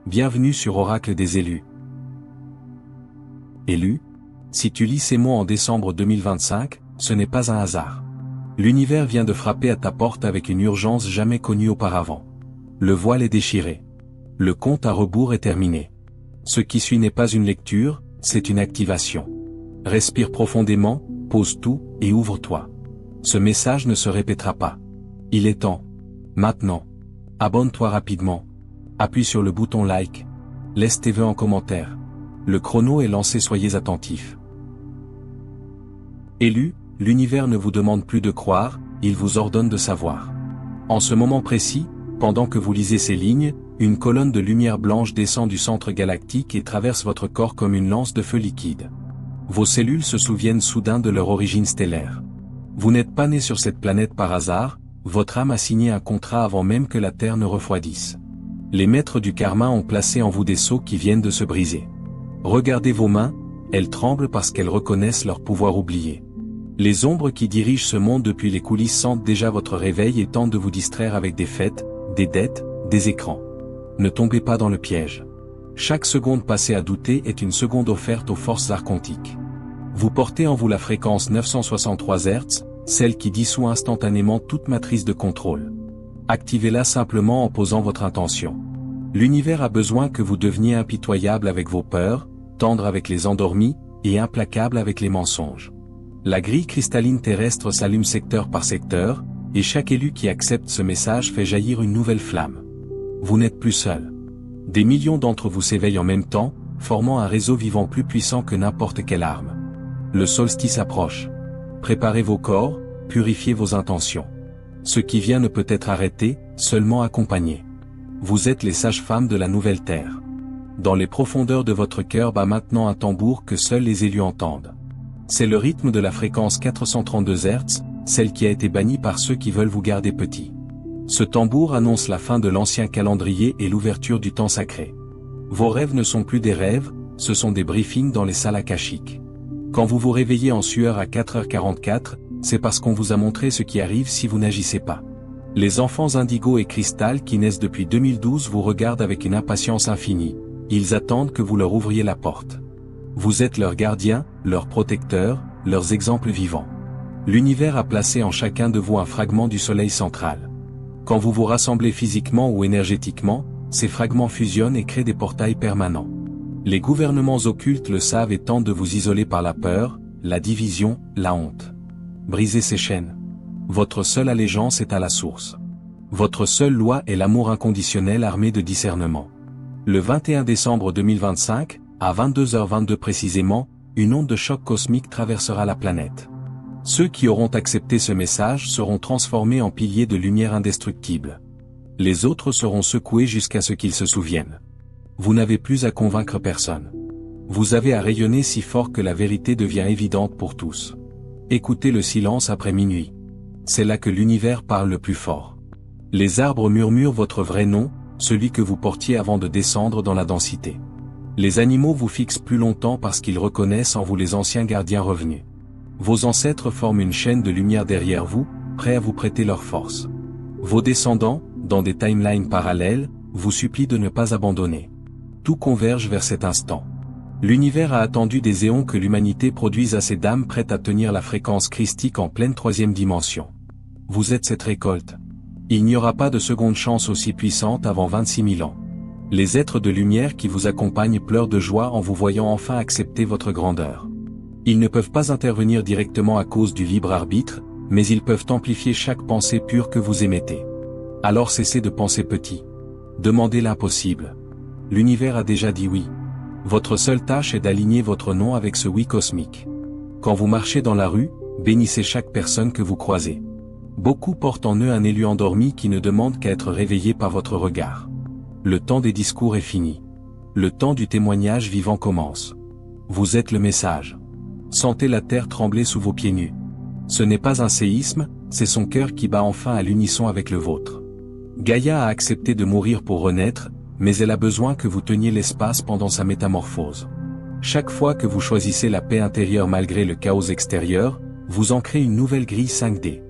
Bienvenue sur Oracle des élus. Élu, si tu lis ces mots en décembre 2025, ce n'est pas un hasard. L'univers vient de frapper à ta porte avec une urgence jamais connue auparavant. Le voile est déchiré. Le compte à rebours est terminé. Ce qui suit n'est pas une lecture, c'est une activation. Respire profondément, pose tout, et ouvre-toi. Ce message ne se répétera pas. Il est temps. Maintenant. Abonne-toi rapidement. Appuie sur le bouton like. Laisse tes vœux en commentaire. Le chrono est lancé, soyez attentifs. Élu, l'univers ne vous demande plus de croire, il vous ordonne de savoir. En ce moment précis, pendant que vous lisez ces lignes, une colonne de lumière blanche descend du centre galactique et traverse votre corps comme une lance de feu liquide. Vos cellules se souviennent soudain de leur origine stellaire. Vous n'êtes pas né sur cette planète par hasard, votre âme a signé un contrat avant même que la Terre ne refroidisse. Les maîtres du karma ont placé en vous des sceaux qui viennent de se briser. Regardez vos mains, elles tremblent parce qu'elles reconnaissent leur pouvoir oublié. Les ombres qui dirigent ce monde depuis les coulisses sentent déjà votre réveil et tentent de vous distraire avec des fêtes, des dettes, des écrans. Ne tombez pas dans le piège. Chaque seconde passée à douter est une seconde offerte aux forces archontiques. Vous portez en vous la fréquence 963 Hz, celle qui dissout instantanément toute matrice de contrôle. Activez-la simplement en posant votre intention. L'univers a besoin que vous deveniez impitoyable avec vos peurs, tendre avec les endormis, et implacable avec les mensonges. La grille cristalline terrestre s'allume secteur par secteur, et chaque élu qui accepte ce message fait jaillir une nouvelle flamme. Vous n'êtes plus seul. Des millions d'entre vous s'éveillent en même temps, formant un réseau vivant plus puissant que n'importe quelle arme. Le solstice approche. Préparez vos corps, purifiez vos intentions. Ce qui vient ne peut être arrêté, seulement accompagné. Vous êtes les sages-femmes de la nouvelle terre. Dans les profondeurs de votre cœur bat maintenant un tambour que seuls les élus entendent. C'est le rythme de la fréquence 432 Hz, celle qui a été bannie par ceux qui veulent vous garder petit. Ce tambour annonce la fin de l'ancien calendrier et l'ouverture du temps sacré. Vos rêves ne sont plus des rêves, ce sont des briefings dans les salles akashiques. Quand vous vous réveillez en sueur à 4h44, c'est parce qu'on vous a montré ce qui arrive si vous n'agissez pas. Les enfants indigo et cristal qui naissent depuis 2012 vous regardent avec une impatience infinie. Ils attendent que vous leur ouvriez la porte. Vous êtes leurs gardiens, leurs protecteurs, leurs exemples vivants. L'univers a placé en chacun de vous un fragment du soleil central. Quand vous vous rassemblez physiquement ou énergétiquement, ces fragments fusionnent et créent des portails permanents. Les gouvernements occultes le savent et tentent de vous isoler par la peur, la division, la honte. Brisez ces chaînes. Votre seule allégeance est à la source. Votre seule loi est l'amour inconditionnel armé de discernement. Le 21 décembre 2025, à 22h22 précisément, une onde de choc cosmique traversera la planète. Ceux qui auront accepté ce message seront transformés en piliers de lumière indestructible. Les autres seront secoués jusqu'à ce qu'ils se souviennent. Vous n'avez plus à convaincre personne. Vous avez à rayonner si fort que la vérité devient évidente pour tous. Écoutez le silence après minuit. C'est là que l'univers parle le plus fort. Les arbres murmurent votre vrai nom, celui que vous portiez avant de descendre dans la densité. Les animaux vous fixent plus longtemps parce qu'ils reconnaissent en vous les anciens gardiens revenus. Vos ancêtres forment une chaîne de lumière derrière vous, prêts à vous prêter leur force. Vos descendants, dans des timelines parallèles, vous supplient de ne pas abandonner. Tout converge vers cet instant. L'univers a attendu des éons que l'humanité produise assez d'âmes prêtes à tenir la fréquence christique en pleine troisième dimension. Vous êtes cette récolte. Il n'y aura pas de seconde chance aussi puissante avant 26 000 ans. Les êtres de lumière qui vous accompagnent pleurent de joie en vous voyant enfin accepter votre grandeur. Ils ne peuvent pas intervenir directement à cause du libre arbitre, mais ils peuvent amplifier chaque pensée pure que vous émettez. Alors cessez de penser petit. Demandez l'impossible. L'univers a déjà dit oui. Votre seule tâche est d'aligner votre nom avec ce oui cosmique. Quand vous marchez dans la rue, bénissez chaque personne que vous croisez. Beaucoup portent en eux un élu endormi qui ne demande qu'à être réveillé par votre regard. Le temps des discours est fini. Le temps du témoignage vivant commence. Vous êtes le message. Sentez la terre trembler sous vos pieds nus. Ce n'est pas un séisme, c'est son cœur qui bat enfin à l'unisson avec le vôtre. Gaïa a accepté de mourir pour renaître, mais elle a besoin que vous teniez l'espace pendant sa métamorphose. Chaque fois que vous choisissez la paix intérieure malgré le chaos extérieur, vous ancrez une nouvelle grille 5D.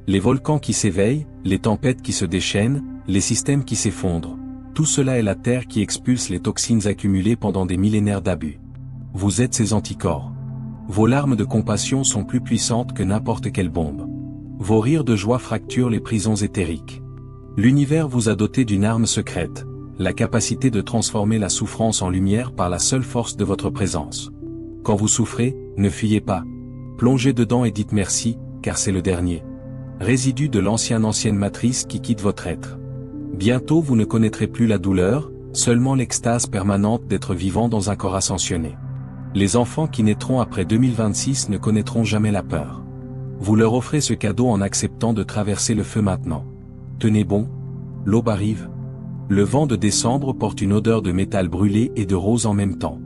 Les volcans qui s'éveillent, les tempêtes qui se déchaînent, les systèmes qui s'effondrent. Tout cela est la Terre qui expulse les toxines accumulées pendant des millénaires d'abus. Vous êtes ses anticorps. Vos larmes de compassion sont plus puissantes que n'importe quelle bombe. Vos rires de joie fracturent les prisons éthériques. L'univers vous a doté d'une arme secrète, la capacité de transformer la souffrance en lumière par la seule force de votre présence. Quand vous souffrez, ne fuyez pas. Plongez dedans et dites merci, car c'est le dernier résidu de l'ancienne matrice qui quitte votre être. Bientôt vous ne connaîtrez plus la douleur, seulement l'extase permanente d'être vivant dans un corps ascensionné. Les enfants qui naîtront après 2026 ne connaîtront jamais la peur. Vous leur offrez ce cadeau en acceptant de traverser le feu maintenant. Tenez bon, l'aube arrive. Le vent de décembre porte une odeur de métal brûlé et de rose en même temps.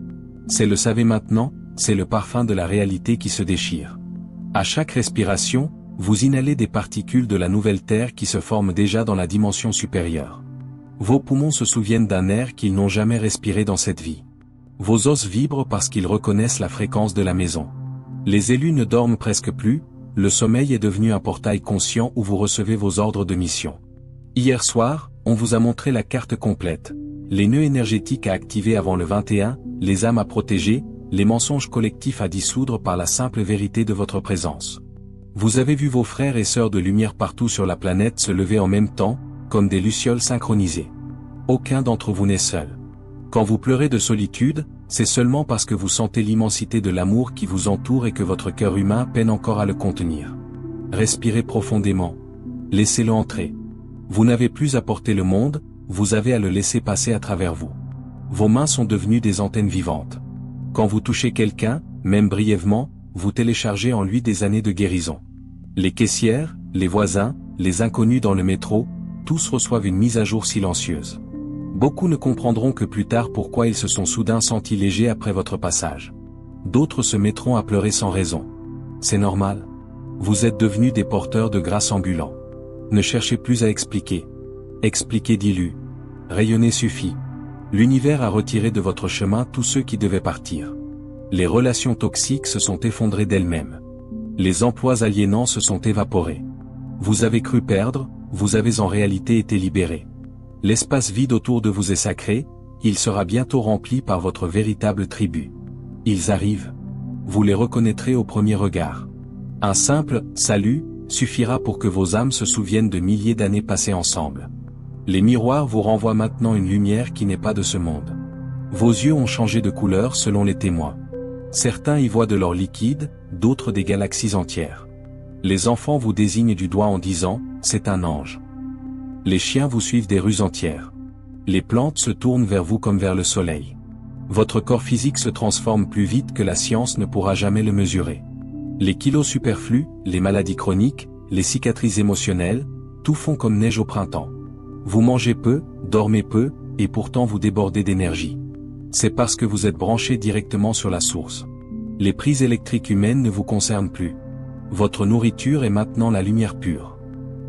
C'est le savez maintenant, c'est le parfum de la réalité qui se déchire. À chaque respiration, vous inhalez des particules de la nouvelle Terre qui se forment déjà dans la dimension supérieure. Vos poumons se souviennent d'un air qu'ils n'ont jamais respiré dans cette vie. Vos os vibrent parce qu'ils reconnaissent la fréquence de la maison. Les élus ne dorment presque plus, le sommeil est devenu un portail conscient où vous recevez vos ordres de mission. Hier soir, on vous a montré la carte complète. Les nœuds énergétiques à activer avant le 21, les âmes à protéger, les mensonges collectifs à dissoudre par la simple vérité de votre présence. Vous avez vu vos frères et sœurs de lumière partout sur la planète se lever en même temps, comme des lucioles synchronisées. Aucun d'entre vous n'est seul. Quand vous pleurez de solitude, c'est seulement parce que vous sentez l'immensité de l'amour qui vous entoure et que votre cœur humain peine encore à le contenir. Respirez profondément. Laissez-le entrer. Vous n'avez plus à porter le monde, vous avez à le laisser passer à travers vous. Vos mains sont devenues des antennes vivantes. Quand vous touchez quelqu'un, même brièvement, vous téléchargez en lui des années de guérison. Les caissières, les voisins, les inconnus dans le métro, tous reçoivent une mise à jour silencieuse. Beaucoup ne comprendront que plus tard pourquoi ils se sont soudain sentis légers après votre passage. D'autres se mettront à pleurer sans raison. C'est normal. Vous êtes devenus des porteurs de grâce ambulants. Ne cherchez plus à expliquer. Expliquer dilue. Rayonner suffit. L'univers a retiré de votre chemin tous ceux qui devaient partir. Les relations toxiques se sont effondrées d'elles-mêmes. Les emplois aliénants se sont évaporés. Vous avez cru perdre, vous avez en réalité été libéré. L'espace vide autour de vous est sacré, il sera bientôt rempli par votre véritable tribu. Ils arrivent. Vous les reconnaîtrez au premier regard. Un simple « salut » suffira pour que vos âmes se souviennent de milliers d'années passées ensemble. Les miroirs vous renvoient maintenant une lumière qui n'est pas de ce monde. Vos yeux ont changé de couleur selon les témoins. Certains y voient de l'or liquide, d'autres des galaxies entières. Les enfants vous désignent du doigt en disant « c'est un ange ». Les chiens vous suivent des rues entières. Les plantes se tournent vers vous comme vers le soleil. Votre corps physique se transforme plus vite que la science ne pourra jamais le mesurer. Les kilos superflus, les maladies chroniques, les cicatrices émotionnelles, tout fond comme neige au printemps. Vous mangez peu, dormez peu, et pourtant vous débordez d'énergie. C'est parce que vous êtes branché directement sur la source. Les prises électriques humaines ne vous concernent plus. Votre nourriture est maintenant la lumière pure.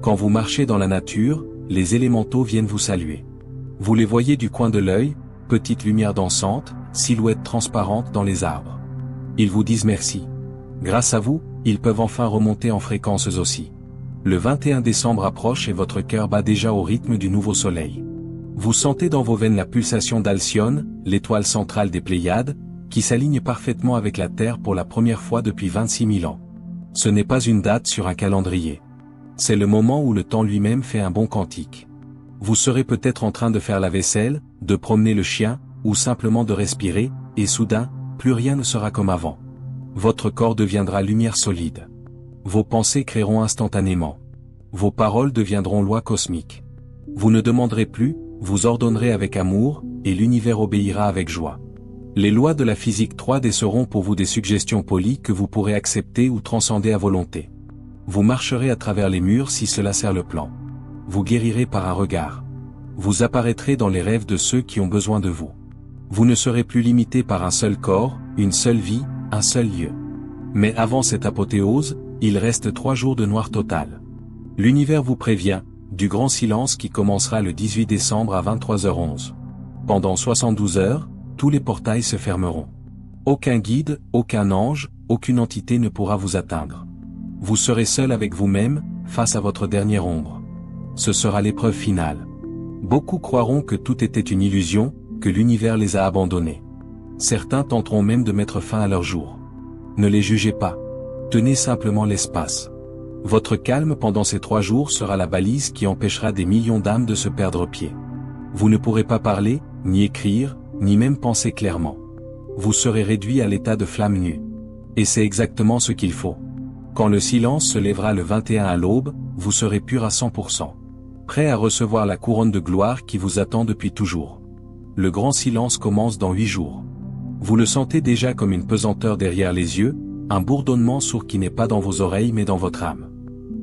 Quand vous marchez dans la nature, les élémentaux viennent vous saluer. Vous les voyez du coin de l'œil, petites lumières dansantes, silhouettes transparentes dans les arbres. Ils vous disent merci. Grâce à vous, ils peuvent enfin remonter en fréquences aussi. Le 21 décembre approche et votre cœur bat déjà au rythme du nouveau soleil. Vous sentez dans vos veines la pulsation d'Alcyone, l'étoile centrale des Pléiades, qui s'aligne parfaitement avec la Terre pour la première fois depuis 26 000 ans. Ce n'est pas une date sur un calendrier. C'est le moment où le temps lui-même fait un bond quantique. Vous serez peut-être en train de faire la vaisselle, de promener le chien, ou simplement de respirer, et soudain, plus rien ne sera comme avant. Votre corps deviendra lumière solide. Vos pensées créeront instantanément. Vos paroles deviendront lois cosmiques. Vous ne demanderez plus, vous ordonnerez avec amour, et l'univers obéira avec joie. Les lois de la physique 3D seront pour vous des suggestions polies que vous pourrez accepter ou transcender à volonté. Vous marcherez à travers les murs si cela sert le plan. Vous guérirez par un regard. Vous apparaîtrez dans les rêves de ceux qui ont besoin de vous. Vous ne serez plus limité par un seul corps, une seule vie, un seul lieu. Mais avant cette apothéose, il reste 3 jours de noir total. L'univers vous prévient, du grand silence qui commencera le 18 décembre à 23h11. Pendant 72 heures, tous les portails se fermeront. Aucun guide, aucun ange, aucune entité ne pourra vous atteindre. Vous serez seul avec vous-même, face à votre dernière ombre. Ce sera l'épreuve finale. Beaucoup croiront que tout était une illusion, que l'univers les a abandonnés. Certains tenteront même de mettre fin à leur jour. Ne les jugez pas. Tenez simplement l'espace. Votre calme pendant ces 3 jours sera la balise qui empêchera des millions d'âmes de se perdre pied. Vous ne pourrez pas parler, ni écrire, ni même penser clairement. Vous serez réduit à l'état de flamme nue. Et c'est exactement ce qu'il faut. Quand le silence se lèvera le 21 à l'aube, vous serez pur à 100%. Prêt à recevoir la couronne de gloire qui vous attend depuis toujours. Le grand silence commence dans 8 jours. Vous le sentez déjà comme une pesanteur derrière les yeux, un bourdonnement sourd qui n'est pas dans vos oreilles mais dans votre âme.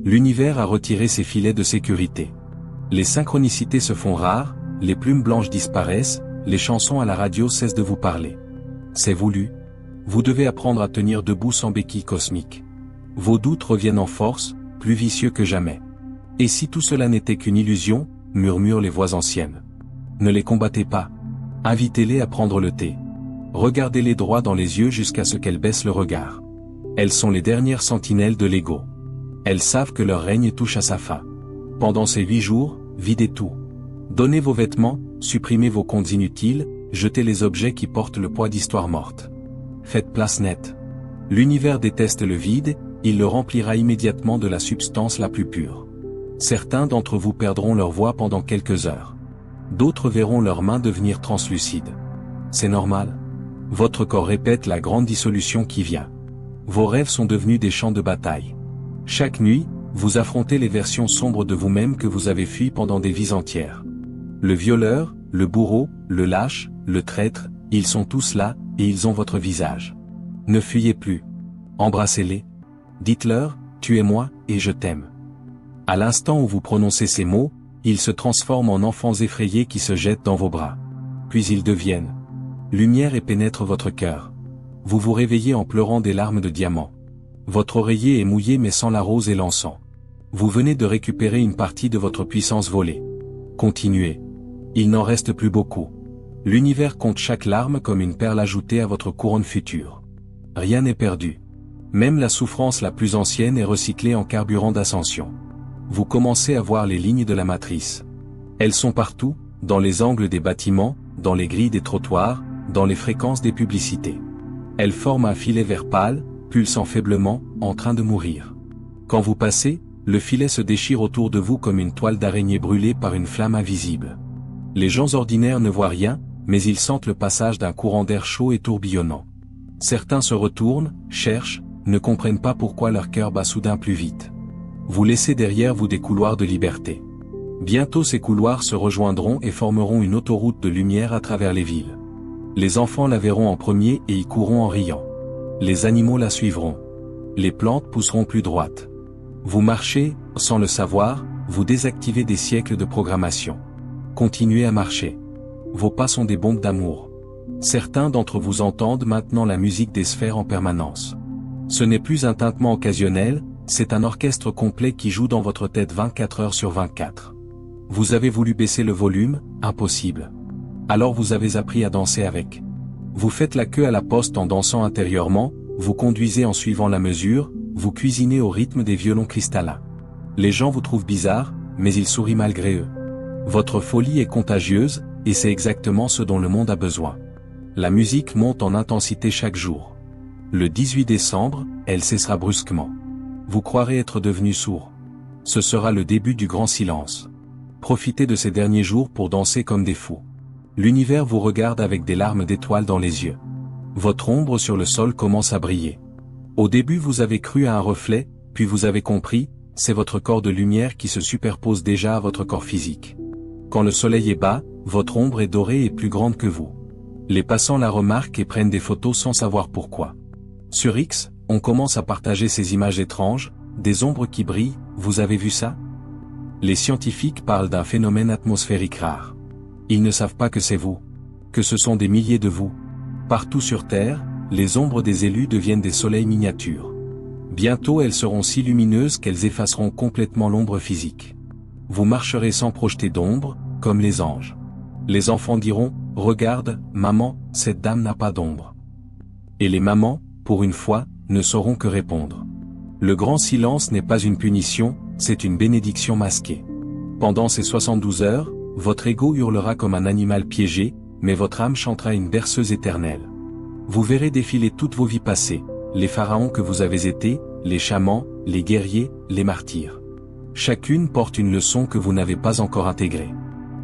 L'univers a retiré ses filets de sécurité. Les synchronicités se font rares, les plumes blanches disparaissent, les chansons à la radio cessent de vous parler. C'est voulu. Vous devez apprendre à tenir debout sans béquille cosmique. Vos doutes reviennent en force, plus vicieux que jamais. Et si tout cela n'était qu'une illusion, murmurent les voix anciennes. Ne les combattez pas. Invitez-les à prendre le thé. Regardez-les droit dans les yeux jusqu'à ce qu'elles baissent le regard. Elles sont les dernières sentinelles de l'ego. Elles savent que leur règne touche à sa fin. Pendant ces 8 jours, videz tout. Donnez vos vêtements, supprimez vos comptes inutiles, jetez les objets qui portent le poids d'histoires mortes. Faites place nette. L'univers déteste le vide, il le remplira immédiatement de la substance la plus pure. Certains d'entre vous perdront leur voix pendant quelques heures. D'autres verront leurs mains devenir translucides. C'est normal. Votre corps répète la grande dissolution qui vient. Vos rêves sont devenus des champs de bataille. Chaque nuit, vous affrontez les versions sombres de vous-même que vous avez fuies pendant des vies entières. Le violeur, le bourreau, le lâche, le traître, ils sont tous là, et ils ont votre visage. Ne fuyez plus. Embrassez-les. Dites-leur, tuez-moi, et je t'aime. À l'instant où vous prononcez ces mots, ils se transforment en enfants effrayés qui se jettent dans vos bras. Puis ils deviennent lumière et pénètrent votre cœur. Vous vous réveillez en pleurant des larmes de diamant. Votre oreiller est mouillé mais sans la rose et l'encens. Vous venez de récupérer une partie de votre puissance volée. Continuez. Il n'en reste plus beaucoup. L'univers compte chaque larme comme une perle ajoutée à votre couronne future. Rien n'est perdu. Même la souffrance la plus ancienne est recyclée en carburant d'ascension. Vous commencez à voir les lignes de la matrice. Elles sont partout, dans les angles des bâtiments, dans les grilles des trottoirs, dans les fréquences des publicités. Elles forment un filet vert pâle, pulsant faiblement, en train de mourir. Quand vous passez, le filet se déchire autour de vous comme une toile d'araignée brûlée par une flamme invisible. Les gens ordinaires ne voient rien, mais ils sentent le passage d'un courant d'air chaud et tourbillonnant. Certains se retournent, cherchent, ne comprennent pas pourquoi leur cœur bat soudain plus vite. Vous laissez derrière vous des couloirs de liberté. Bientôt ces couloirs se rejoindront et formeront une autoroute de lumière à travers les villes. Les enfants la verront en premier et y courront en riant. Les animaux la suivront. Les plantes pousseront plus droites. Vous marchez, sans le savoir, vous désactivez des siècles de programmation. Continuez à marcher. Vos pas sont des bombes d'amour. Certains d'entre vous entendent maintenant la musique des sphères en permanence. Ce n'est plus un tintement occasionnel, c'est un orchestre complet qui joue dans votre tête 24 heures sur 24. Vous avez voulu baisser le volume, impossible. Alors vous avez appris à danser avec. Vous faites la queue à la poste en dansant intérieurement, vous conduisez en suivant la mesure, vous cuisinez au rythme des violons cristallins. Les gens vous trouvent bizarre, mais ils sourient malgré eux. Votre folie est contagieuse, et c'est exactement ce dont le monde a besoin. La musique monte en intensité chaque jour. Le 18 décembre, elle cessera brusquement. Vous croirez être devenu sourd. Ce sera le début du grand silence. Profitez de ces derniers jours pour danser comme des fous. L'univers vous regarde avec des larmes d'étoiles dans les yeux. Votre ombre sur le sol commence à briller. Au début vous avez cru à un reflet, puis vous avez compris, c'est votre corps de lumière qui se superpose déjà à votre corps physique. Quand le soleil est bas, votre ombre est dorée et plus grande que vous. Les passants la remarquent et prennent des photos sans savoir pourquoi. Sur X, on commence à partager ces images étranges, des ombres qui brillent, vous avez vu ça? Les scientifiques parlent d'un phénomène atmosphérique rare. Ils ne savent pas que c'est vous. Que ce sont des milliers de vous. Partout sur Terre, les ombres des élus deviennent des soleils miniatures. Bientôt elles seront si lumineuses qu'elles effaceront complètement l'ombre physique. Vous marcherez sans projeter d'ombre, comme les anges. Les enfants diront, « Regarde, maman, cette dame n'a pas d'ombre. » Et les mamans, pour une fois, ne sauront que répondre. Le grand silence n'est pas une punition, c'est une bénédiction masquée. Pendant ces 72 heures, votre ego hurlera comme un animal piégé, mais votre âme chantera une berceuse éternelle. Vous verrez défiler toutes vos vies passées, les pharaons que vous avez été, les chamans, les guerriers, les martyrs. Chacune porte une leçon que vous n'avez pas encore intégrée.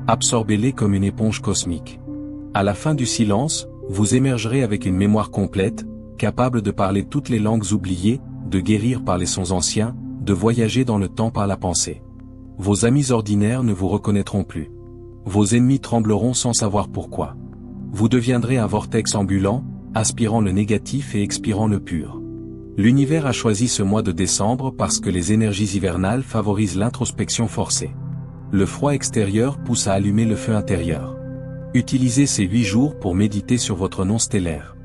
Absorbez-les comme une éponge cosmique. À la fin du silence, vous émergerez avec une mémoire complète, capable de parler toutes les langues oubliées, de guérir par les sons anciens, de voyager dans le temps par la pensée. Vos amis ordinaires ne vous reconnaîtront plus. Vos ennemis trembleront sans savoir pourquoi. Vous deviendrez un vortex ambulant, aspirant le négatif et expirant le pur. L'univers a choisi ce mois de décembre parce que les énergies hivernales favorisent l'introspection forcée. Le froid extérieur pousse à allumer le feu intérieur. Utilisez ces 8 jours pour méditer sur votre nom stellaire.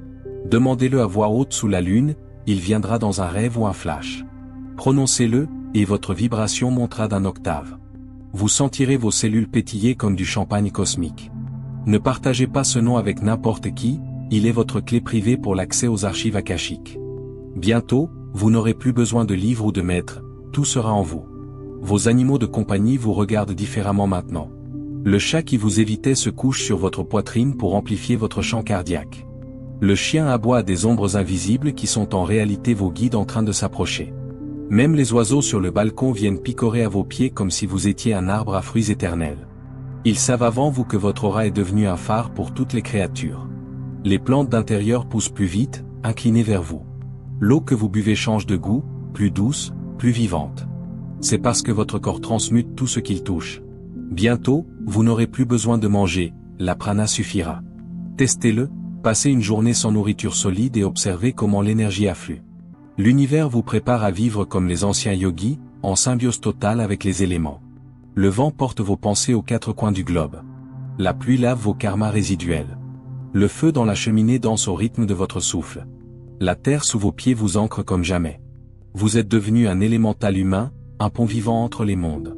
Demandez-le à voix haute sous la lune, il viendra dans un rêve ou un flash. Prononcez-le, et votre vibration montera d'un octave. Vous sentirez vos cellules pétiller comme du champagne cosmique. Ne partagez pas ce nom avec n'importe qui, il est votre clé privée pour l'accès aux archives akashiques. Bientôt, vous n'aurez plus besoin de livres ou de maîtres, tout sera en vous. Vos animaux de compagnie vous regardent différemment maintenant. Le chat qui vous évitait se couche sur votre poitrine pour amplifier votre chant cardiaque. Le chien aboie à des ombres invisibles qui sont en réalité vos guides en train de s'approcher. Même les oiseaux sur le balcon viennent picorer à vos pieds comme si vous étiez un arbre à fruits éternels. Ils savent avant vous que votre aura est devenue un phare pour toutes les créatures. Les plantes d'intérieur poussent plus vite, inclinées vers vous. L'eau que vous buvez change de goût, plus douce, plus vivante. C'est parce que votre corps transmute tout ce qu'il touche. Bientôt, vous n'aurez plus besoin de manger, la prana suffira. Testez-le, passez une journée sans nourriture solide et observez comment l'énergie afflue. L'univers vous prépare à vivre comme les anciens yogis, en symbiose totale avec les éléments. Le vent porte vos pensées aux 4 coins du globe. La pluie lave vos karmas résiduels. Le feu dans la cheminée danse au rythme de votre souffle. La terre sous vos pieds vous ancre comme jamais. Vous êtes devenu un élémental humain, un pont vivant entre les mondes.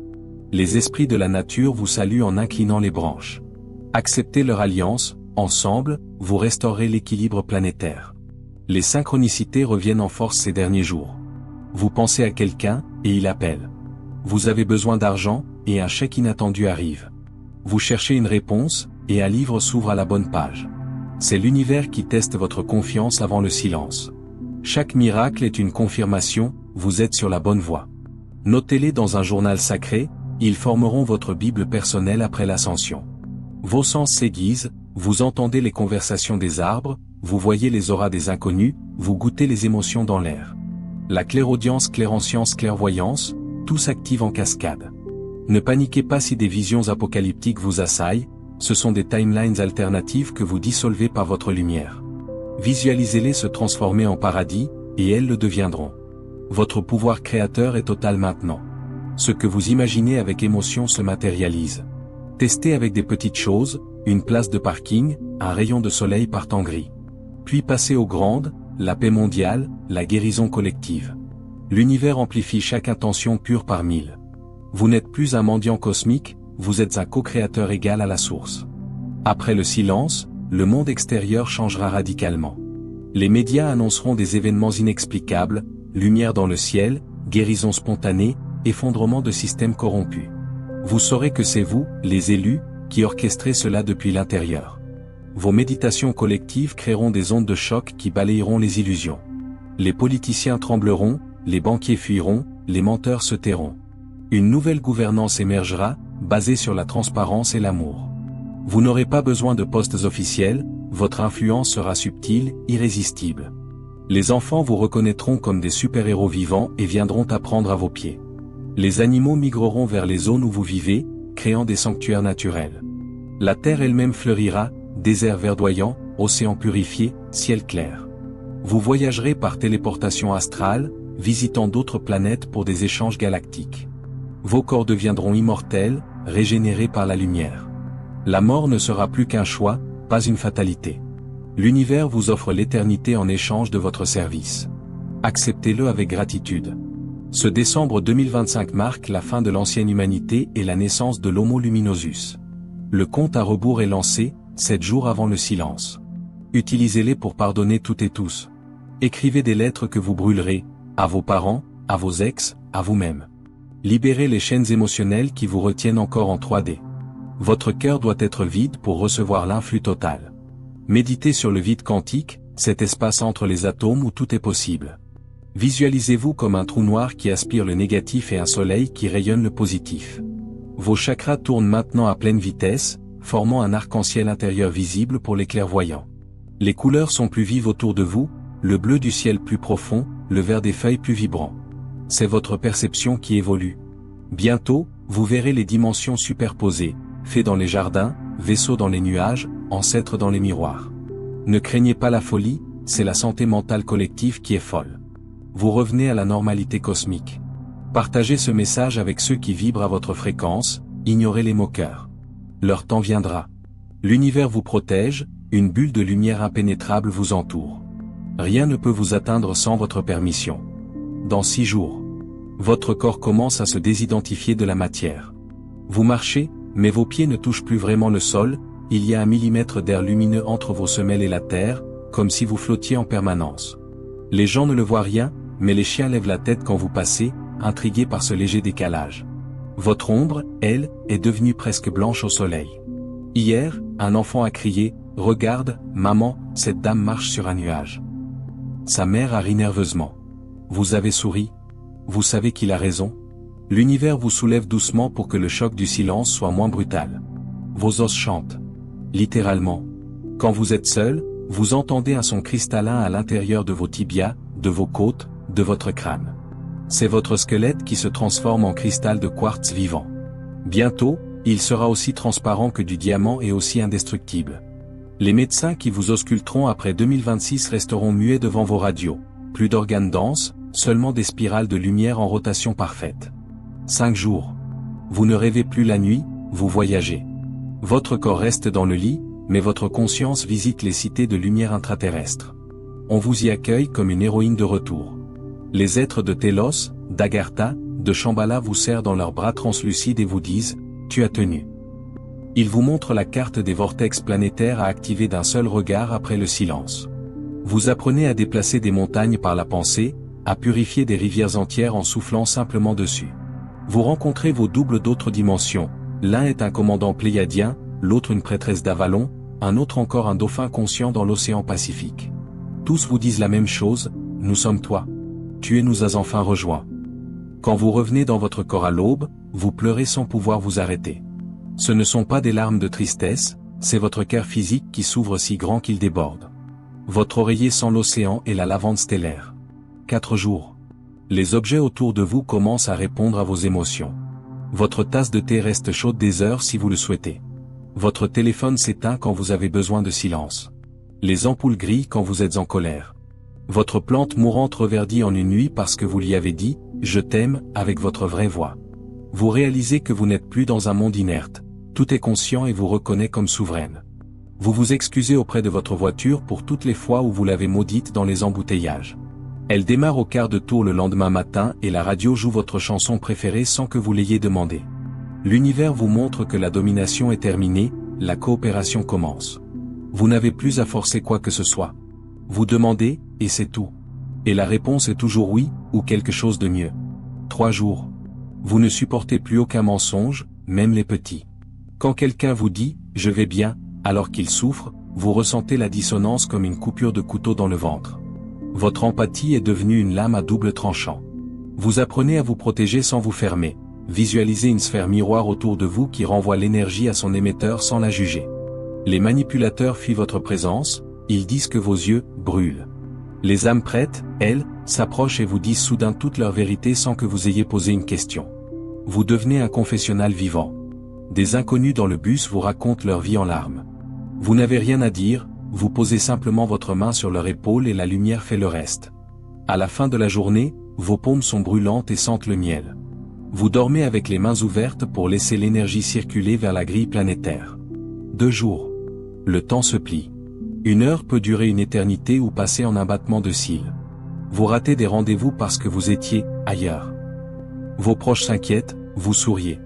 Les esprits de la nature vous saluent en inclinant les branches. Acceptez leur alliance, ensemble, vous restaurez l'équilibre planétaire. Les synchronicités reviennent en force ces derniers jours. Vous pensez à quelqu'un, et il appelle. Vous avez besoin d'argent, et un chèque inattendu arrive. Vous cherchez une réponse, et un livre s'ouvre à la bonne page. C'est l'univers qui teste votre confiance avant le silence. Chaque miracle est une confirmation, vous êtes sur la bonne voie. Notez-les dans un journal sacré, ils formeront votre Bible personnelle après l'ascension. Vos sens s'aiguisent, vous entendez les conversations des arbres, vous voyez les auras des inconnus, vous goûtez les émotions dans l'air. La clairaudience, clairancience, clairvoyance, tout s'active en cascade. Ne paniquez pas si des visions apocalyptiques vous assaillent, ce sont des timelines alternatives que vous dissolvez par votre lumière. Visualisez-les se transformer en paradis, et elles le deviendront. Votre pouvoir créateur est total maintenant. Ce que vous imaginez avec émotion se matérialise. Testez avec des petites choses, une place de parking, un rayon de soleil par temps gris. Puis passez aux grandes, la paix mondiale, la guérison collective. L'univers amplifie chaque intention pure par 1000. Vous n'êtes plus un mendiant cosmique, vous êtes un co-créateur égal à la source. Après le silence, le monde extérieur changera radicalement. Les médias annonceront des événements inexplicables, lumière dans le ciel, guérison spontanée, effondrement de systèmes corrompus. Vous saurez que c'est vous, les élus, qui orchestrez cela depuis l'intérieur. Vos méditations collectives créeront des ondes de choc qui balayeront les illusions. Les politiciens trembleront, les banquiers fuiront, les menteurs se tairont. Une nouvelle gouvernance émergera, basée sur la transparence et l'amour. Vous n'aurez pas besoin de postes officiels, votre influence sera subtile, irrésistible. Les enfants vous reconnaîtront comme des super-héros vivants et viendront apprendre à vos pieds. Les animaux migreront vers les zones où vous vivez, créant des sanctuaires naturels. La terre elle-même fleurira, désert verdoyant, océan purifié, ciel clair. Vous voyagerez par téléportation astrale, visitant d'autres planètes pour des échanges galactiques. Vos corps deviendront immortels, régénérés par la lumière. La mort ne sera plus qu'un choix, pas une fatalité. L'univers vous offre l'éternité en échange de votre service. Acceptez-le avec gratitude. Ce décembre 2025 marque la fin de l'ancienne humanité et la naissance de l'Homo luminosus. Le compte à rebours est lancé, 7 jours avant le silence. Utilisez-les pour pardonner toutes et tous. Écrivez des lettres que vous brûlerez, à vos parents, à vos ex, à vous-même. Libérez les chaînes émotionnelles qui vous retiennent encore en 3D. Votre cœur doit être vide pour recevoir l'influx total. Méditez sur le vide quantique, cet espace entre les atomes où tout est possible. Visualisez-vous comme un trou noir qui aspire le négatif et un soleil qui rayonne le positif. Vos chakras tournent maintenant à pleine vitesse, formant un arc-en-ciel intérieur visible pour les clairvoyants. Les couleurs sont plus vives autour de vous, le bleu du ciel plus profond, le vert des feuilles plus vibrant. C'est votre perception qui évolue. Bientôt, vous verrez les dimensions superposées, fées dans les jardins, vaisseaux dans les nuages, ancêtres dans les miroirs. Ne craignez pas la folie, c'est la santé mentale collective qui est folle. Vous revenez à la normalité cosmique. Partagez ce message avec ceux qui vibrent à votre fréquence, ignorez les moqueurs. Leur temps viendra. L'univers vous protège, une bulle de lumière impénétrable vous entoure. Rien ne peut vous atteindre sans votre permission. Dans 6 jours, votre corps commence à se désidentifier de la matière. Vous marchez, mais vos pieds ne touchent plus vraiment le sol, il y a 1 millimètre d'air lumineux entre vos semelles et la terre, comme si vous flottiez en permanence. Les gens ne le voient rien, mais les chiens lèvent la tête quand vous passez, intrigués par ce léger décalage. Votre ombre, elle, est devenue presque blanche au soleil. Hier, un enfant a crié « Regarde, maman, cette dame marche sur un nuage ». Sa mère a ri nerveusement. Vous avez souri. Vous savez qu'il a raison. L'univers vous soulève doucement pour que le choc du silence soit moins brutal. Vos os chantent. Littéralement. Quand vous êtes seul, vous entendez un son cristallin à l'intérieur de vos tibias, de vos côtes, de votre crâne. C'est votre squelette qui se transforme en cristal de quartz vivant. Bientôt, il sera aussi transparent que du diamant et aussi indestructible. Les médecins qui vous ausculteront après 2026 resteront muets devant vos radios. Plus d'organes denses, seulement des spirales de lumière en rotation parfaite. 5 jours. Vous ne rêvez plus la nuit, vous voyagez. Votre corps reste dans le lit, mais votre conscience visite les cités de lumière intraterrestre. On vous y accueille comme une héroïne de retour. Les êtres de Télos, d'Agartha, de Shambhala vous serrent dans leurs bras translucides et vous disent « Tu as tenu ». Ils vous montrent la carte des vortex planétaires à activer d'un seul regard après le silence. Vous apprenez à déplacer des montagnes par la pensée, à purifier des rivières entières en soufflant simplement dessus. Vous rencontrez vos doubles d'autres dimensions, l'un est un commandant pléiadien, l'autre une prêtresse d'Avalon, un autre encore un dauphin conscient dans l'océan Pacifique. Tous vous disent la même chose, nous sommes toi. Tu nous as enfin rejoints. Quand vous revenez dans votre corps à l'aube, vous pleurez sans pouvoir vous arrêter. Ce ne sont pas des larmes de tristesse, c'est votre cœur physique qui s'ouvre si grand qu'il déborde. Votre oreiller sent l'océan et la lavande stellaire. 4 jours. Les objets autour de vous commencent à répondre à vos émotions. Votre tasse de thé reste chaude des heures si vous le souhaitez. Votre téléphone s'éteint quand vous avez besoin de silence. Les ampoules grillent quand vous êtes en colère. Votre plante mourante reverdit en une nuit parce que vous lui avez dit « Je t'aime » avec votre vraie voix. Vous réalisez que vous n'êtes plus dans un monde inerte. Tout est conscient et vous reconnaît comme souveraine. Vous vous excusez auprès de votre voiture pour toutes les fois où vous l'avez maudite dans les embouteillages. Elle démarre au quart de tour le lendemain matin et la radio joue votre chanson préférée sans que vous l'ayez demandé. L'univers vous montre que la domination est terminée, la coopération commence. Vous n'avez plus à forcer quoi que ce soit. Vous demandez, et c'est tout. Et la réponse est toujours oui, ou quelque chose de mieux. 3 jours. Vous ne supportez plus aucun mensonge, même les petits. Quand quelqu'un vous dit « je vais bien », alors qu'il souffre, vous ressentez la dissonance comme une coupure de couteau dans le ventre. Votre empathie est devenue une lame à double tranchant. Vous apprenez à vous protéger sans vous fermer. Visualisez une sphère miroir autour de vous qui renvoie l'énergie à son émetteur sans la juger. Les manipulateurs fuient votre présence, ils disent que vos yeux brûlent. Les âmes prêtes, elles, s'approchent et vous disent soudain toute leur vérité sans que vous ayez posé une question. Vous devenez un confessionnal vivant. Des inconnus dans le bus vous racontent leur vie en larmes. Vous n'avez rien à dire, vous posez simplement votre main sur leur épaule et la lumière fait le reste. À la fin de la journée, vos paumes sont brûlantes et sentent le miel. Vous dormez avec les mains ouvertes pour laisser l'énergie circuler vers la grille planétaire. 2 jours. Le temps se plie. 1 heure peut durer une éternité ou passer en un battement de cils. Vous ratez des rendez-vous parce que vous étiez ailleurs. Vos proches s'inquiètent, vous souriez.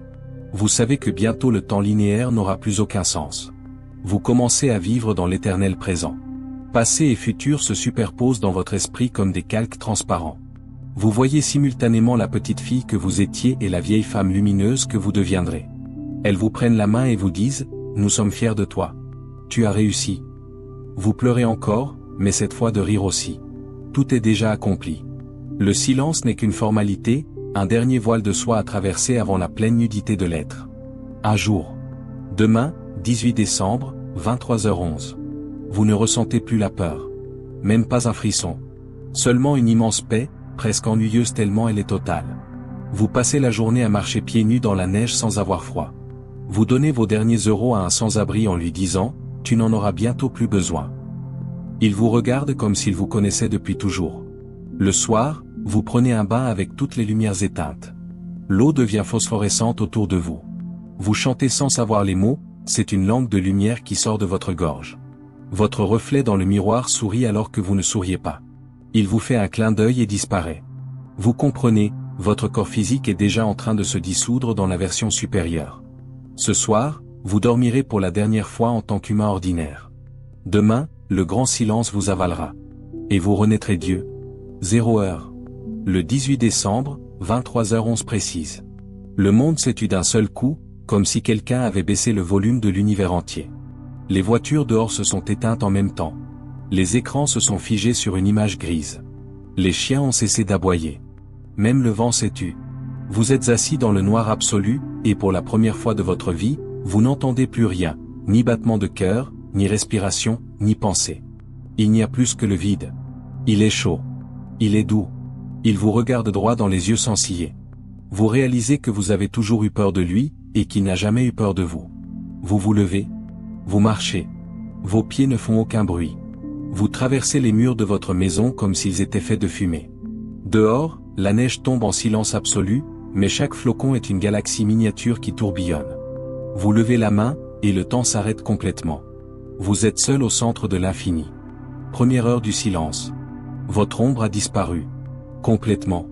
Vous savez que bientôt le temps linéaire n'aura plus aucun sens. Vous commencez à vivre dans l'éternel présent. Passé et futur se superposent dans votre esprit comme des calques transparents. Vous voyez simultanément la petite fille que vous étiez et la vieille femme lumineuse que vous deviendrez. Elles vous prennent la main et vous disent, nous sommes fiers de toi. Tu as réussi. Vous pleurez encore, mais cette fois de rire aussi. Tout est déjà accompli. Le silence n'est qu'une formalité, un dernier voile de soie à traverser avant la pleine nudité de l'être. Un jour. Demain, 18 décembre, 23h11. Vous ne ressentez plus la peur. Même pas un frisson. Seulement une immense paix, presque ennuyeuse tellement elle est totale. Vous passez la journée à marcher pieds nus dans la neige sans avoir froid. Vous donnez vos derniers euros à un sans-abri en lui disant, tu n'en auras bientôt plus besoin. Il vous regarde comme s'il vous connaissait depuis toujours. Le soir, vous prenez un bain avec toutes les lumières éteintes. L'eau devient phosphorescente autour de vous. Vous chantez sans savoir les mots, c'est une langue de lumière qui sort de votre gorge. Votre reflet dans le miroir sourit alors que vous ne souriez pas. Il vous fait un clin d'œil et disparaît. Vous comprenez, votre corps physique est déjà en train de se dissoudre dans la version supérieure. Ce soir, vous dormirez pour la dernière fois en tant qu'humain ordinaire. Demain, le grand silence vous avalera. Et vous renaîtrez Dieu. 0 heure. Le 18 décembre, 23h11 précise. Le monde s'est tu d'un seul coup, comme si quelqu'un avait baissé le volume de l'univers entier. Les voitures dehors se sont éteintes en même temps. Les écrans se sont figés sur une image grise. Les chiens ont cessé d'aboyer. Même le vent s'est tu. Vous êtes assis dans le noir absolu, et pour la première fois de votre vie, vous n'entendez plus rien, ni battement de cœur, ni respiration, ni pensée. Il n'y a plus que le vide. Il est chaud. Il est doux. Il vous regarde droit dans les yeux sans ciller. Vous réalisez que vous avez toujours eu peur de lui, et qu'il n'a jamais eu peur de vous. Vous vous levez. Vous marchez. Vos pieds ne font aucun bruit. Vous traversez les murs de votre maison comme s'ils étaient faits de fumée. Dehors, la neige tombe en silence absolu, mais chaque flocon est une galaxie miniature qui tourbillonne. Vous levez la main, et le temps s'arrête complètement. Vous êtes seul au centre de l'infini. Première heure du silence. Votre ombre a disparu. Complètement.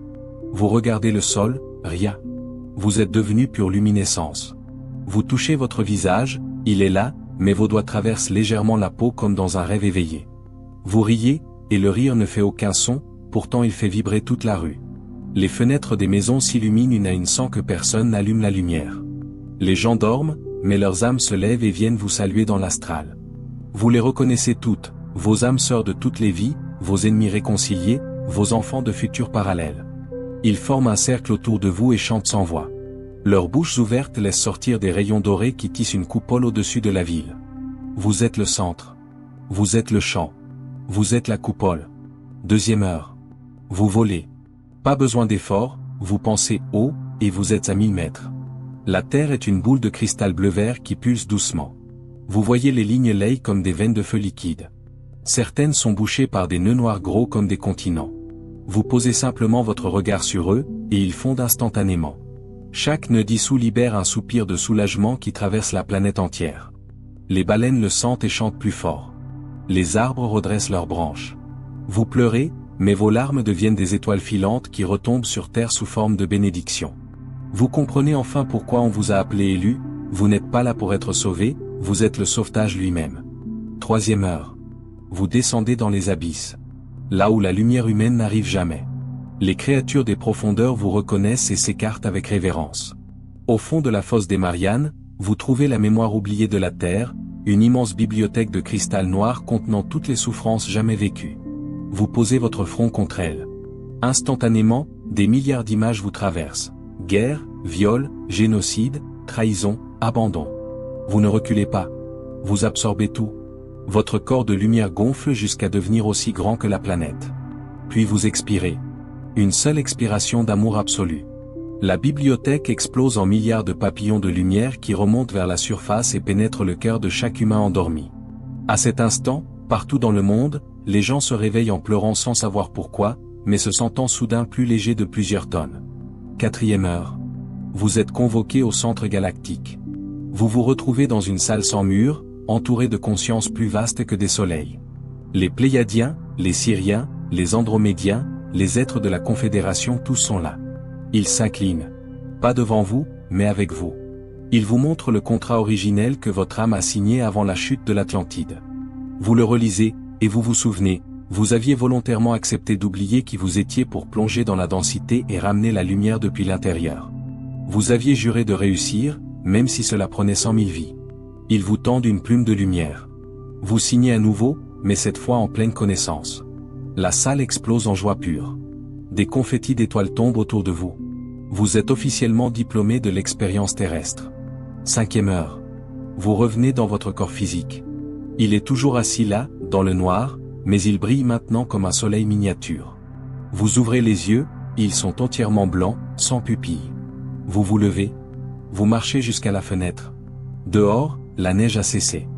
Vous regardez le sol, rien. Vous êtes devenu pure luminescence. Vous touchez votre visage, il est là, mais vos doigts traversent légèrement la peau comme dans un rêve éveillé. Vous riez, et le rire ne fait aucun son, pourtant il fait vibrer toute la rue. Les fenêtres des maisons s'illuminent une à une sans que personne n'allume la lumière. Les gens dorment, mais leurs âmes se lèvent et viennent vous saluer dans l'astral. Vous les reconnaissez toutes, vos âmes sœurs de toutes les vies, vos ennemis réconciliés, vos enfants de futurs parallèles. Ils forment un cercle autour de vous et chantent sans voix. Leurs bouches ouvertes laissent sortir des rayons dorés qui tissent une coupole au-dessus de la ville. Vous êtes le centre. Vous êtes le chant. Vous êtes la coupole. Deuxième heure. Vous volez. Pas besoin d'effort, vous pensez haut, et vous êtes à 1000 mètres. La Terre est une boule de cristal bleu-vert qui pulse doucement. Vous voyez les lignes laies comme des veines de feu liquide. Certaines sont bouchées par des nœuds noirs gros comme des continents. Vous posez simplement votre regard sur eux, et ils fondent instantanément. Chaque nœud dissous libère un soupir de soulagement qui traverse la planète entière. Les baleines le sentent et chantent plus fort. Les arbres redressent leurs branches. Vous pleurez, mais vos larmes deviennent des étoiles filantes qui retombent sur terre sous forme de bénédiction. Vous comprenez enfin pourquoi on vous a appelé élu, vous n'êtes pas là pour être sauvé, vous êtes le sauvetage lui-même. Troisième heure. Vous descendez dans les abysses. Là où la lumière humaine n'arrive jamais. Les créatures des profondeurs vous reconnaissent et s'écartent avec révérence. Au fond de la fosse des Mariannes, vous trouvez la mémoire oubliée de la Terre, une immense bibliothèque de cristal noir contenant toutes les souffrances jamais vécues. Vous posez votre front contre elle. Instantanément, des milliards d'images vous traversent. Guerre, viol, génocide, trahison, abandon. Vous ne reculez pas. Vous absorbez tout. Votre corps de lumière gonfle jusqu'à devenir aussi grand que la planète. Puis vous expirez. Une seule expiration d'amour absolu. La bibliothèque explose en milliards de papillons de lumière qui remontent vers la surface et pénètrent le cœur de chaque humain endormi. À cet instant, partout dans le monde, les gens se réveillent en pleurant sans savoir pourquoi, mais se sentant soudain plus légers de plusieurs tonnes. Quatrième heure. Vous êtes convoqué au centre galactique. Vous vous retrouvez dans une salle sans mur, entouré de consciences plus vastes que des soleils. Les Pléiadiens, les Syriens, les Andromédiens, les êtres de la Confédération tous sont là. Ils s'inclinent. Pas devant vous, mais avec vous. Ils vous montrent le contrat originel que votre âme a signé avant la chute de l'Atlantide. Vous le relisez, et vous vous souvenez, vous aviez volontairement accepté d'oublier qui vous étiez pour plonger dans la densité et ramener la lumière depuis l'intérieur. Vous aviez juré de réussir, même si cela prenait 100 000 vies. Ils vous tendent une plume de lumière. Vous signez à nouveau, mais cette fois en pleine connaissance. La salle explose en joie pure. Des confettis d'étoiles tombent autour de vous. Vous êtes officiellement diplômé de l'expérience terrestre. 5e heure. Vous revenez dans votre corps physique. Il est toujours assis là, dans le noir, mais il brille maintenant comme un soleil miniature. Vous ouvrez les yeux, ils sont entièrement blancs, sans pupilles. Vous vous levez. Vous marchez jusqu'à la fenêtre. Dehors, la neige a cessé.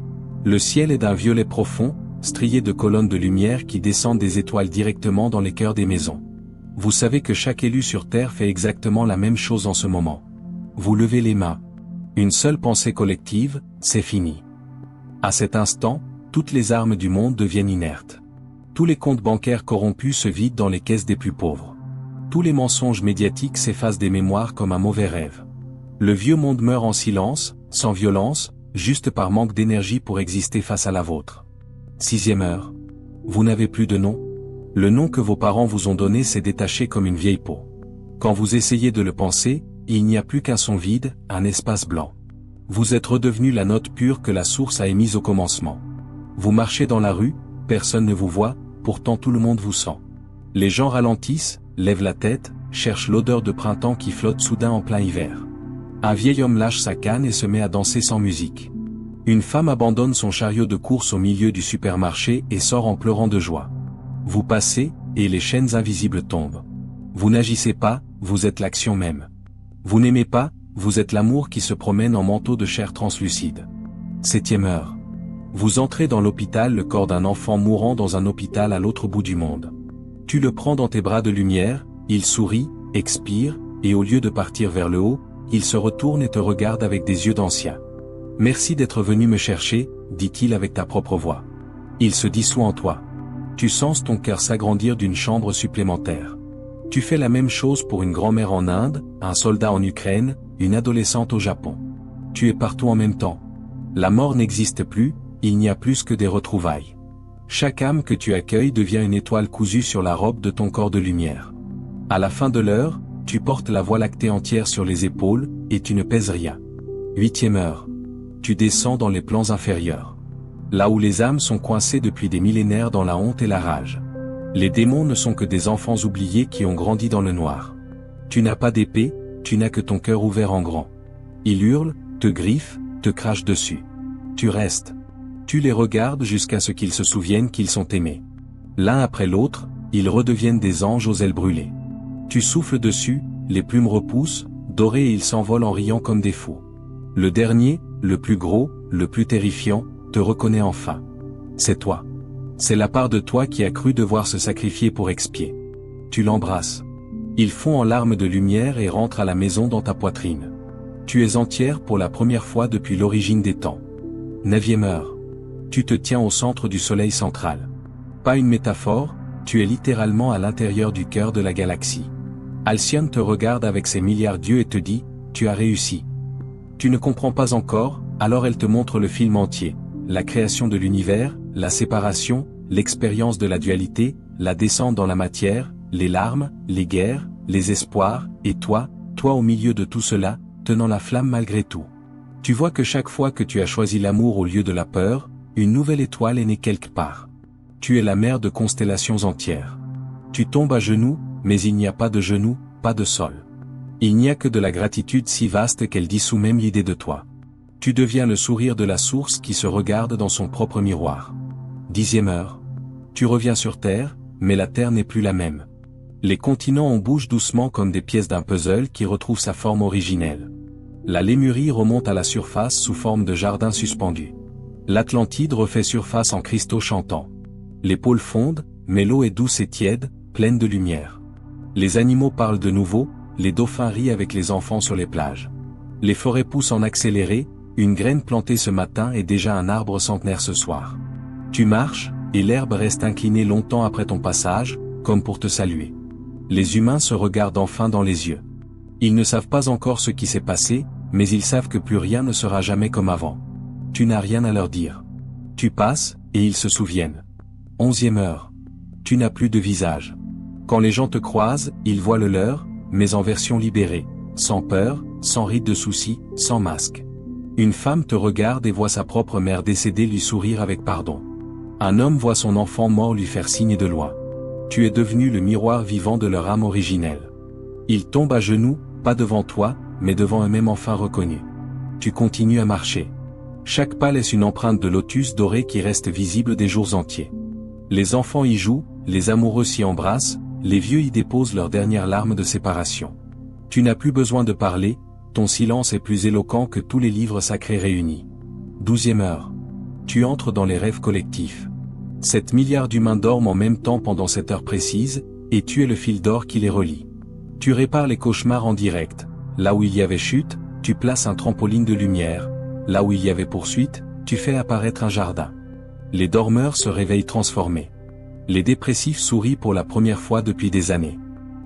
Le ciel est d'un violet profond, strié de colonnes de lumière qui descendent des étoiles directement dans les cœurs des maisons. Vous savez que chaque élu sur Terre fait exactement la même chose en ce moment. Vous levez les mains. Une seule pensée collective, c'est fini. À cet instant, toutes les armes du monde deviennent inertes. Tous les comptes bancaires corrompus se vident dans les caisses des plus pauvres. Tous les mensonges médiatiques s'effacent des mémoires comme un mauvais rêve. Le vieux monde meurt en silence, sans violence, juste par manque d'énergie pour exister face à la vôtre. 6e heure. Vous n'avez plus de nom. Le nom que vos parents vous ont donné s'est détaché comme une vieille peau. Quand vous essayez de le penser, il n'y a plus qu'un son vide, un espace blanc. Vous êtes redevenu la note pure que la source a émise au commencement. Vous marchez dans la rue, personne ne vous voit, pourtant tout le monde vous sent. Les gens ralentissent, lèvent la tête, cherchent l'odeur de printemps qui flotte soudain en plein hiver. Un vieil homme lâche sa canne et se met à danser sans musique. Une femme abandonne son chariot de course au milieu du supermarché et sort en pleurant de joie. Vous passez, et les chaînes invisibles tombent. Vous n'agissez pas, vous êtes l'action même. Vous n'aimez pas, vous êtes l'amour qui se promène en manteau de chair translucide. 7e heure. Vous entrez dans l'hôpital, le corps d'un enfant mourant dans un hôpital à l'autre bout du monde. Tu le prends dans tes bras de lumière, il sourit, expire, et au lieu de partir vers le haut, il se retourne et te regarde avec des yeux d'ancien. « Merci d'être venu me chercher », dit-il avec ta propre voix. Il se dissout en toi. Tu sens ton cœur s'agrandir d'une chambre supplémentaire. Tu fais la même chose pour une grand-mère en Inde, un soldat en Ukraine, une adolescente au Japon. Tu es partout en même temps. La mort n'existe plus, il n'y a plus que des retrouvailles. Chaque âme que tu accueilles devient une étoile cousue sur la robe de ton corps de lumière. À la fin de l'heure, tu portes la voie lactée entière sur les épaules, et tu ne pèses rien. 8e heure. Tu descends dans les plans inférieurs. Là où les âmes sont coincées depuis des millénaires dans la honte et la rage. Les démons ne sont que des enfants oubliés qui ont grandi dans le noir. Tu n'as pas d'épée, tu n'as que ton cœur ouvert en grand. Ils hurlent, te griffent, te crachent dessus. Tu restes. Tu les regardes jusqu'à ce qu'ils se souviennent qu'ils sont aimés. L'un après l'autre, ils redeviennent des anges aux ailes brûlées. Tu souffles dessus, les plumes repoussent, dorés et ils s'envolent en riant comme des fous. Le dernier, le plus gros, le plus terrifiant, te reconnaît enfin. C'est toi. C'est la part de toi qui a cru devoir se sacrifier pour expier. Tu l'embrasses. Il fond en larmes de lumière et rentre à la maison dans ta poitrine. Tu es entière pour la première fois depuis l'origine des temps. 9e heure. Tu te tiens au centre du soleil central. Pas une métaphore, tu es littéralement à l'intérieur du cœur de la galaxie. Alcyone te regarde avec ses milliards d'yeux et te dit, tu as réussi. Tu ne comprends pas encore, alors elle te montre le film entier, la création de l'univers, la séparation, l'expérience de la dualité, la descente dans la matière, les larmes, les guerres, les espoirs, et toi au milieu de tout cela, tenant la flamme malgré tout. Tu vois que chaque fois que tu as choisi l'amour au lieu de la peur, une nouvelle étoile est née quelque part. Tu es la mère de constellations entières. Tu tombes à genoux, mais il n'y a pas de genoux, pas de sol. Il n'y a que de la gratitude si vaste qu'elle dissout même l'idée de toi. Tu deviens le sourire de la source qui se regarde dans son propre miroir. 10e heure. Tu reviens sur Terre, mais la Terre n'est plus la même. Les continents en bougent doucement comme des pièces d'un puzzle qui retrouve sa forme originelle. La Lémurie remonte à la surface sous forme de jardin suspendu. L'Atlantide refait surface en cristaux chantants. Les pôles fondent, mais l'eau est douce et tiède, pleine de lumière. Les animaux parlent de nouveau, les dauphins rient avec les enfants sur les plages. Les forêts poussent en accéléré, une graine plantée ce matin est déjà un arbre centenaire ce soir. Tu marches, et l'herbe reste inclinée longtemps après ton passage, comme pour te saluer. Les humains se regardent enfin dans les yeux. Ils ne savent pas encore ce qui s'est passé, mais ils savent que plus rien ne sera jamais comme avant. Tu n'as rien à leur dire. Tu passes, et ils se souviennent. 11e heure. Tu n'as plus de visage. Quand les gens te croisent, ils voient le leur, mais en version libérée, sans peur, sans ride de soucis, sans masque. Une femme te regarde et voit sa propre mère décédée lui sourire avec pardon. Un homme voit son enfant mort lui faire signe de loin. Tu es devenu le miroir vivant de leur âme originelle. Ils tombent à genoux, pas devant toi, mais devant eux-mêmes enfin reconnus. Tu continues à marcher. Chaque pas laisse une empreinte de lotus doré qui reste visible des jours entiers. Les enfants y jouent, les amoureux s'y embrassent, les vieux y déposent leurs dernières larmes de séparation. Tu n'as plus besoin de parler, ton silence est plus éloquent que tous les livres sacrés réunis. 12e heure. Tu entres dans les rêves collectifs. 7 milliards d'humains dorment en même temps pendant cette heure précise, et tu es le fil d'or qui les relie. Tu répares les cauchemars en direct. Là où il y avait chute, tu places un trampoline de lumière. Là où il y avait poursuite, tu fais apparaître un jardin. Les dormeurs se réveillent transformés. Les dépressifs sourient pour la première fois depuis des années.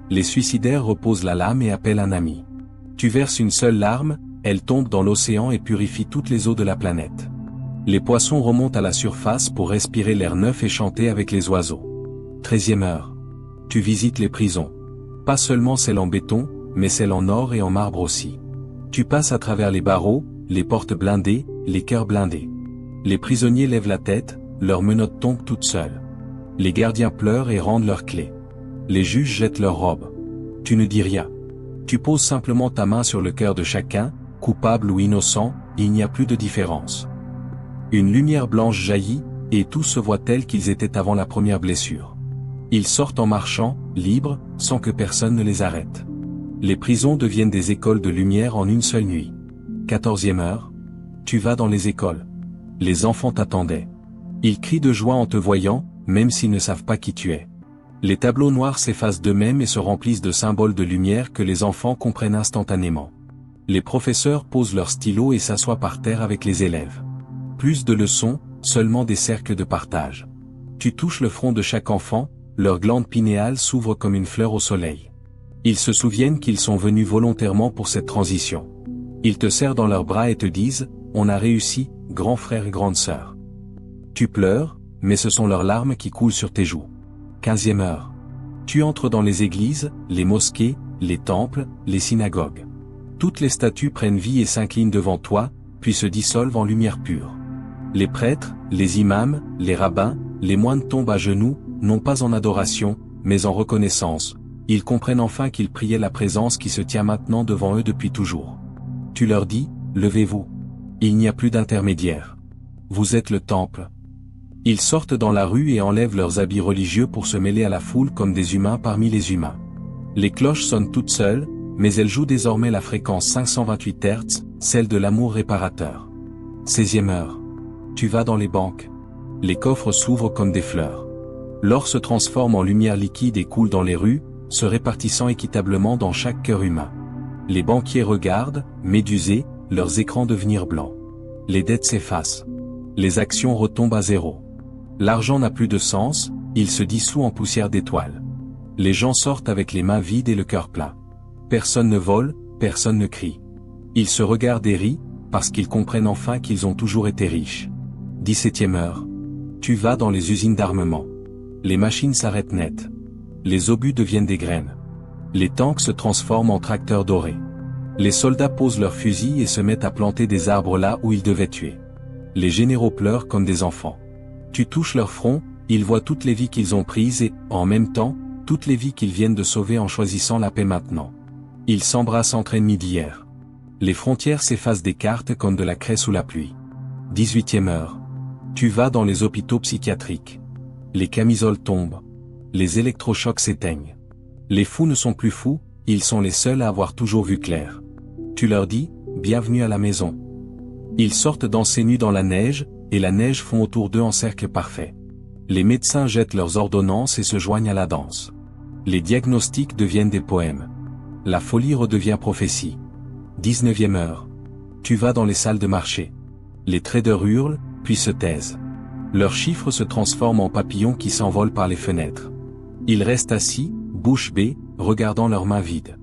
Les suicidaires reposent la lame et appellent un ami. Tu verses une seule larme, elle tombe dans l'océan et purifie toutes les eaux de la planète. Les poissons remontent à la surface pour respirer l'air neuf et chanter avec les oiseaux. 13e heure. Tu visites les prisons. Pas seulement celles en béton, mais celles en or et en marbre aussi. Tu passes à travers les barreaux, les portes blindées, les cœurs blindés. Les prisonniers lèvent la tête, leurs menottes tombent toutes seules. Les gardiens pleurent et rendent leurs clés. Les juges jettent leurs robes. Tu ne dis rien. Tu poses simplement ta main sur le cœur de chacun, coupable ou innocent, il n'y a plus de différence. Une lumière blanche jaillit, et tous se voient tels qu'ils étaient avant la première blessure. Ils sortent en marchant, libres, sans que personne ne les arrête. Les prisons deviennent des écoles de lumière en une seule nuit. 14e heure. Tu vas dans les écoles. Les enfants t'attendaient. Ils crient de joie en te voyant, même s'ils ne savent pas qui tu es. Les tableaux noirs s'effacent d'eux-mêmes et se remplissent de symboles de lumière que les enfants comprennent instantanément. Les professeurs posent leurs stylos et s'assoient par terre avec les élèves. Plus de leçons, seulement des cercles de partage. Tu touches le front de chaque enfant, leur glande pinéale s'ouvre comme une fleur au soleil. Ils se souviennent qu'ils sont venus volontairement pour cette transition. Ils te serrent dans leurs bras et te disent « On a réussi, grand frère et grande sœur ». Tu pleures, mais ce sont leurs larmes qui coulent sur tes joues. 15e heure. Tu entres dans les églises, les mosquées, les temples, les synagogues. Toutes les statues prennent vie et s'inclinent devant toi, puis se dissolvent en lumière pure. Les prêtres, les imams, les rabbins, les moines tombent à genoux, non pas en adoration, mais en reconnaissance. Ils comprennent enfin qu'ils priaient la présence qui se tient maintenant devant eux depuis toujours. Tu leur dis, levez-vous. Il n'y a plus d'intermédiaire. Vous êtes le temple. Ils sortent dans la rue et enlèvent leurs habits religieux pour se mêler à la foule comme des humains parmi les humains. Les cloches sonnent toutes seules, mais elles jouent désormais la fréquence 528 Hz, celle de l'amour réparateur. 16e heure. Tu vas dans les banques. Les coffres s'ouvrent comme des fleurs. L'or se transforme en lumière liquide et coule dans les rues, se répartissant équitablement dans chaque cœur humain. Les banquiers regardent, médusés, leurs écrans devenir blancs. Les dettes s'effacent. Les actions retombent à zéro. L'argent n'a plus de sens, il se dissout en poussière d'étoiles. Les gens sortent avec les mains vides et le cœur plein. Personne ne vole, personne ne crie. Ils se regardent et rient, parce qu'ils comprennent enfin qu'ils ont toujours été riches. 17e heure. Tu vas dans les usines d'armement. Les machines s'arrêtent net. Les obus deviennent des graines. Les tanks se transforment en tracteurs dorés. Les soldats posent leurs fusils et se mettent à planter des arbres là où ils devaient tuer. Les généraux pleurent comme des enfants. Tu touches leur front, ils voient toutes les vies qu'ils ont prises et, en même temps, toutes les vies qu'ils viennent de sauver en choisissant la paix maintenant. Ils s'embrassent entre ennemis d'hier. Les frontières s'effacent des cartes comme de la craie sous la pluie. 18e heure. Tu vas dans les hôpitaux psychiatriques. Les camisoles tombent. Les électrochocs s'éteignent. Les fous ne sont plus fous, ils sont les seuls à avoir toujours vu clair. Tu leur dis, bienvenue à la maison. Ils sortent danser nus dans la neige, et la neige fond autour d'eux en cercle parfait. Les médecins jettent leurs ordonnances et se joignent à la danse. Les diagnostics deviennent des poèmes. La folie redevient prophétie. 19e heure. Tu vas dans les salles de marché. Les traders hurlent, puis se taisent. Leurs chiffres se transforment en papillons qui s'envolent par les fenêtres. Ils restent assis, bouche bée, regardant leurs mains vides.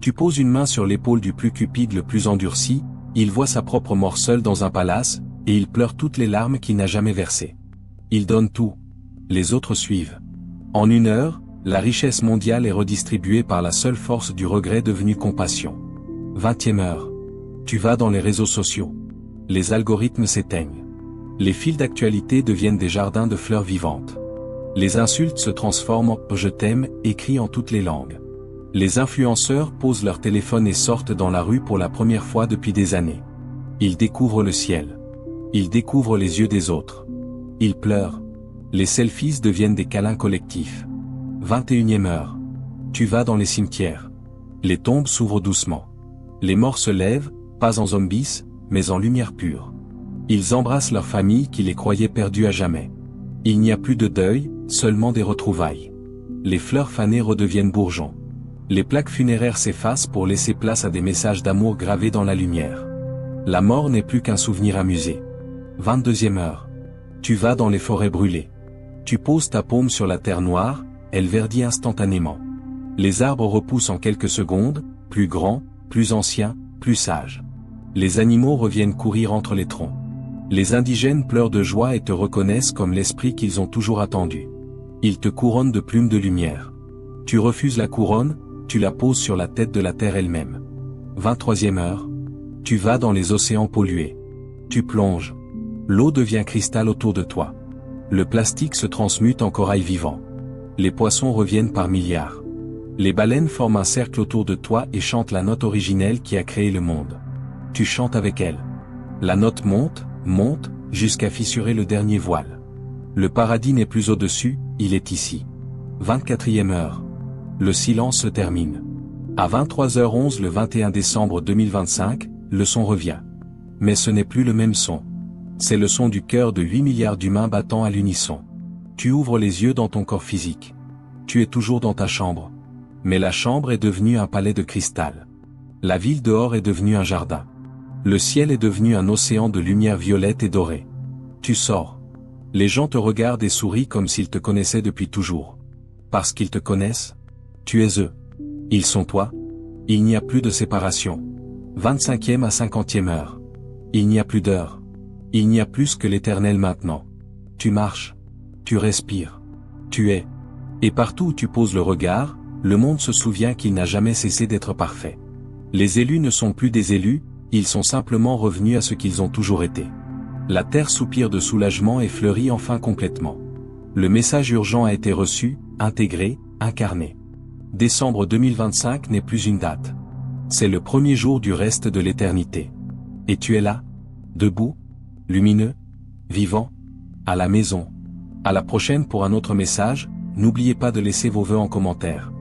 Tu poses une main sur l'épaule du plus cupide le plus endurci, il voit sa propre mort seul dans un palace, et il pleure toutes les larmes qu'il n'a jamais versées. Il donne tout. Les autres suivent. En 1 heure, la richesse mondiale est redistribuée par la seule force du regret devenue compassion. 20e heure. Tu vas dans les réseaux sociaux. Les algorithmes s'éteignent. Les fils d'actualité deviennent des jardins de fleurs vivantes. Les insultes se transforment en « je t'aime » écrits en toutes les langues. Les influenceurs posent leur téléphone et sortent dans la rue pour la première fois depuis des années. Ils découvrent le ciel. Ils découvrent les yeux des autres. Ils pleurent. Les selfies deviennent des câlins collectifs. 21e heure. Tu vas dans les cimetières. Les tombes s'ouvrent doucement. Les morts se lèvent, pas en zombies, mais en lumière pure. Ils embrassent leur famille qui les croyait perdues à jamais. Il n'y a plus de deuil, seulement des retrouvailles. Les fleurs fanées redeviennent bourgeons. Les plaques funéraires s'effacent pour laisser place à des messages d'amour gravés dans la lumière. La mort n'est plus qu'un souvenir amusé. 22e heure. Tu vas dans les forêts brûlées. Tu poses ta paume sur la terre noire, elle verdit instantanément. Les arbres repoussent en quelques secondes, plus grands, plus anciens, plus sages. Les animaux reviennent courir entre les troncs. Les indigènes pleurent de joie et te reconnaissent comme l'esprit qu'ils ont toujours attendu. Ils te couronnent de plumes de lumière. Tu refuses la couronne, tu la poses sur la tête de la terre elle-même. 23e heure. Tu vas dans les océans pollués. Tu plonges. L'eau devient cristal autour de toi. Le plastique se transmute en corail vivant. Les poissons reviennent par milliards. Les baleines forment un cercle autour de toi et chantent la note originelle qui a créé le monde. Tu chantes avec elle. La note monte, monte, jusqu'à fissurer le dernier voile. Le paradis n'est plus au-dessus, il est ici. 24e heure. Le silence se termine. À 23h11 le 21 décembre 2025, le son revient. Mais ce n'est plus le même son. C'est le son du cœur de 8 milliards d'humains battant à l'unisson. Tu ouvres les yeux dans ton corps physique. Tu es toujours dans ta chambre. Mais la chambre est devenue un palais de cristal. La ville dehors est devenue un jardin. Le ciel est devenu un océan de lumière violette et dorée. Tu sors. Les gens te regardent et sourient comme s'ils te connaissaient depuis toujours. Parce qu'ils te connaissent, tu es eux. Ils sont toi. Il n'y a plus de séparation. 25e à 50e heure. Il n'y a plus d'heure. Il n'y a plus que l'éternel maintenant. Tu marches. Tu respires. Tu es. Et partout où tu poses le regard, le monde se souvient qu'il n'a jamais cessé d'être parfait. Les élus ne sont plus des élus, ils sont simplement revenus à ce qu'ils ont toujours été. La terre soupire de soulagement et fleurit enfin complètement. Le message urgent a été reçu, intégré, incarné. Décembre 2025 n'est plus une date. C'est le premier jour du reste de l'éternité. Et tu es là, debout, lumineux, vivant, à la maison. À la prochaine pour un autre message, n'oubliez pas de laisser vos vœux en commentaire.